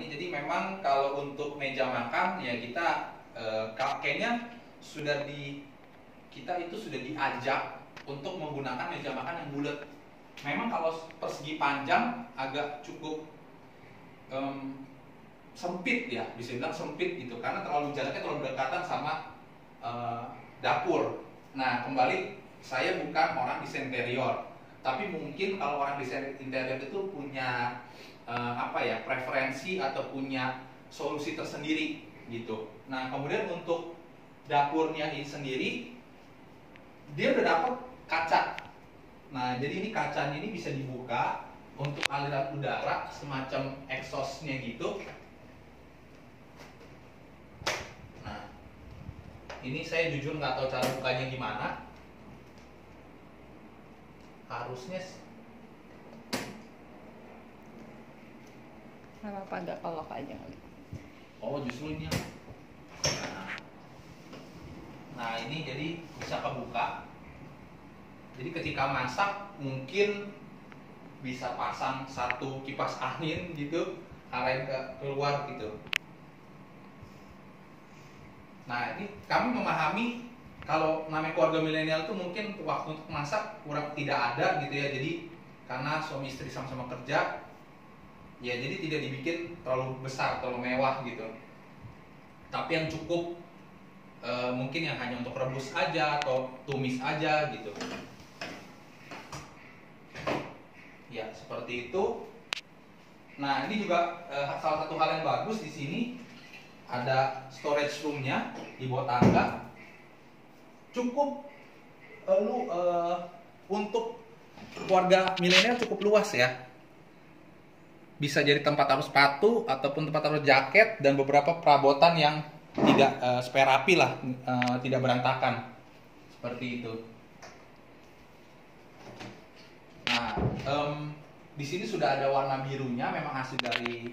ini jadi memang kalau untuk meja makan ya kita kayaknya kita itu sudah diajak untuk menggunakan meja makan yang bulat. Memang kalau persegi panjang agak cukup sempit ya, bisa bilang sempit gitu karena jaraknya terlalu berdekatan sama dapur. Nah, kembali saya bukan orang desain interior, tapi mungkin kalau orang desain interior itu punya preferensi atau punya solusi tersendiri gitu. Nah, kemudian untuk dapurnya ini sendiri dia udah dapat kaca. Nah, jadi ini kacanya ini bisa dibuka untuk aliran udara semacam exhaust-nya gitu. Nah, ini saya jujur nggak tahu cara bukanya gimana. Harusnya nggak apa-apa, agak kolok aja kali. Oh, justru ini. Nah, ini jadi bisa kebuka. Jadi ketika masak mungkin bisa pasang satu kipas angin gitu, arahin keluar gitu. Nah, ini kami memahami kalau namanya keluarga milenial itu mungkin waktu untuk masak kurang tidak ada gitu ya. Jadi karena suami istri sama-sama kerja, ya jadi tidak dibikin terlalu besar, terlalu mewah gitu. Tapi yang cukup mungkin yang hanya untuk rebus aja atau tumis aja gitu. Ya, seperti itu. Nah, ini juga salah satu hal yang bagus di sini ada storage room-nya di bawah tangga. Cukup untuk keluarga milenial cukup luas ya. Bisa jadi tempat taruh sepatu ataupun tempat taruh jaket dan beberapa perabotan yang tidak spare rapi lah, tidak berantakan. Seperti itu. Nah, di sini sudah ada warna birunya, memang hasil dari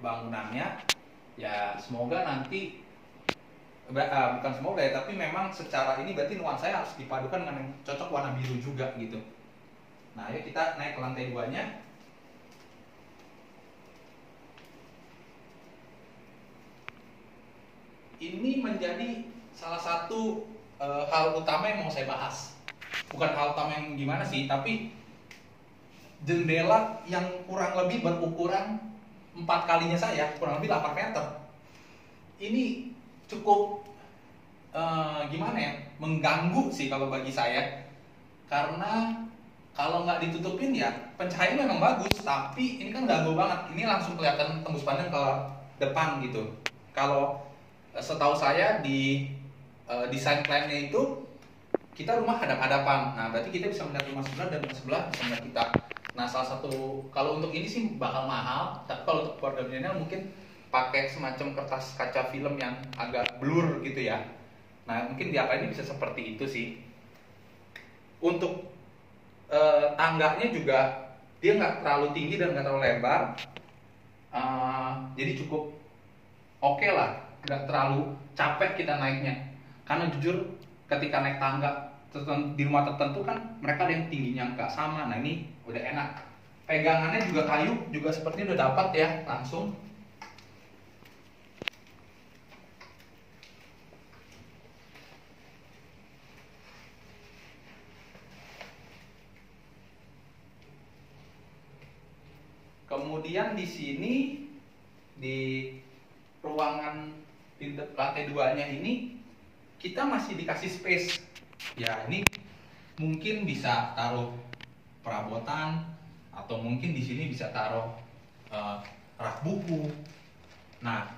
bangunannya. Ya, semoga nanti bukan semoga ya, tapi memang secara ini berarti nuansanya harus dipadukan dengan yang cocok warna biru juga gitu. Nah, ayo kita naik ke lantai 2-nya. Ini menjadi salah satu hal utama yang mau saya bahas. Bukan hal utama yang gimana sih, tapi jendela yang kurang lebih berukuran 4 kalinya saya, kurang lebih 8 meter. Ini cukup gimana ya, mengganggu sih kalau bagi saya. Karena kalau nggak ditutupin ya pencahayaannya memang bagus, tapi ini kan ganggu banget. Ini langsung kelihatan tembus pandang ke depan gitu. Kalau setahu saya di desain plan-nya itu kita rumah hadap-hadapan. Nah, berarti kita bisa melihat rumah sebelah dan rumah sebelah bisa melihat kita. Nah, salah satu kalau untuk ini sih bakal mahal, tapi kalau untuk keluarga milenial mungkin pakai semacam kertas kaca film yang agak blur gitu ya. Nah, mungkin di apa ini bisa seperti itu sih. Untuk tangganya juga dia nggak terlalu tinggi dan nggak terlalu lebar, jadi cukup oke lah, nggak terlalu capek kita naiknya. Karena jujur ketika naik tangga di rumah tertentu kan mereka ada yang tingginya nggak sama. Nah, ini udah enak. Pegangannya juga kayu juga sepertinya udah dapat ya langsung. Kemudian di sini di ruangan di lantai 2-nya ini kita masih dikasih space. Ya, ini mungkin bisa taruh perabotan atau mungkin di sini bisa taruh rak buku. Nah,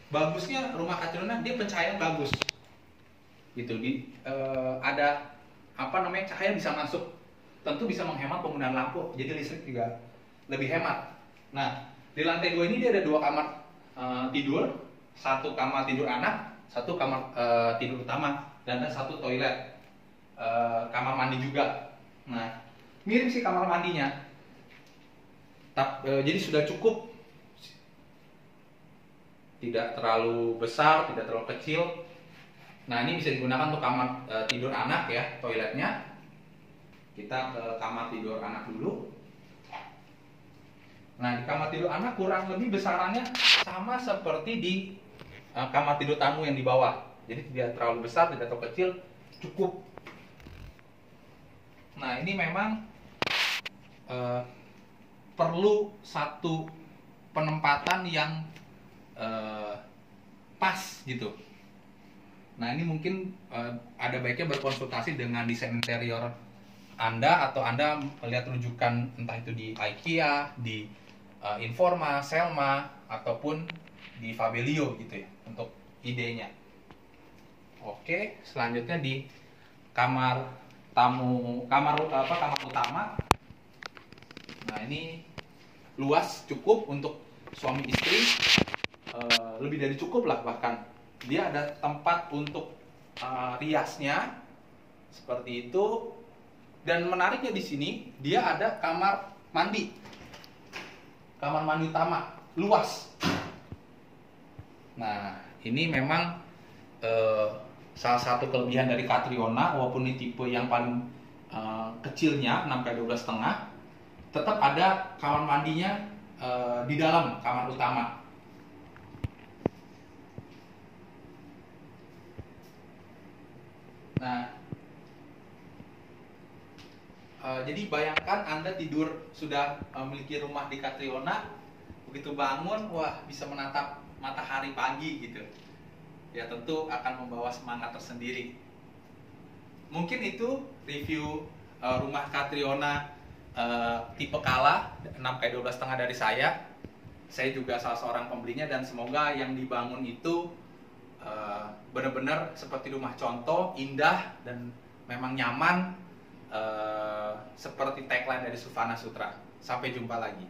bagusnya rumah Katrina dia pencahayaan bagus. Gitu ada cahaya bisa masuk. Tentu bisa menghemat penggunaan lampu. Jadi listrik juga lebih hemat. Nah, di lantai 2 ini dia ada 2 kamar tidur, 1 kamar tidur anak, 1 kamar tidur utama, dan ada 1 toilet, kamar mandi juga. Nah, mirip sih kamar mandinya. Jadi sudah cukup, tidak terlalu besar, tidak terlalu kecil. Nah, ini bisa digunakan untuk kamar tidur anak ya, toiletnya. Kita ke kamar tidur anak dulu. Nah, di kamar tidur anak kurang lebih besarannya sama seperti di kamar tidur tamu yang di bawah. Jadi tidak terlalu besar, tidak terlalu kecil, cukup. Nah, ini memang perlu satu penempatan yang pas gitu. Nah, ini mungkin ada baiknya berkonsultasi dengan desain interior Anda, atau Anda melihat rujukan entah itu di IKEA, di Informa, Selma, ataupun di Fabelio gitu ya untuk idenya. Oke, selanjutnya di kamar tamu, kamar utama. Nah, ini luas, cukup untuk suami istri, lebih dari cukup lah bahkan. Dia ada tempat untuk riasnya seperti itu, dan menariknya di sini dia ada kamar mandi utama luas. Nah, ini memang salah satu kelebihan dari Catriona, walaupun ini tipe yang paling kecilnya 6x12,5, tetap ada kamar mandinya di dalam kamar utama. Nah, jadi bayangkan Anda tidur sudah memiliki rumah di Catriona, begitu bangun, wah, bisa menatap matahari pagi gitu. Ya, tentu akan membawa semangat tersendiri. Mungkin itu review rumah Catriona tipe Kala 6x12,5 dari saya. Saya juga salah seorang pembelinya, dan semoga yang dibangun itu benar-benar seperti rumah contoh, indah, dan memang nyaman, seperti tagline dari Sufana Sutra. Sampai jumpa lagi.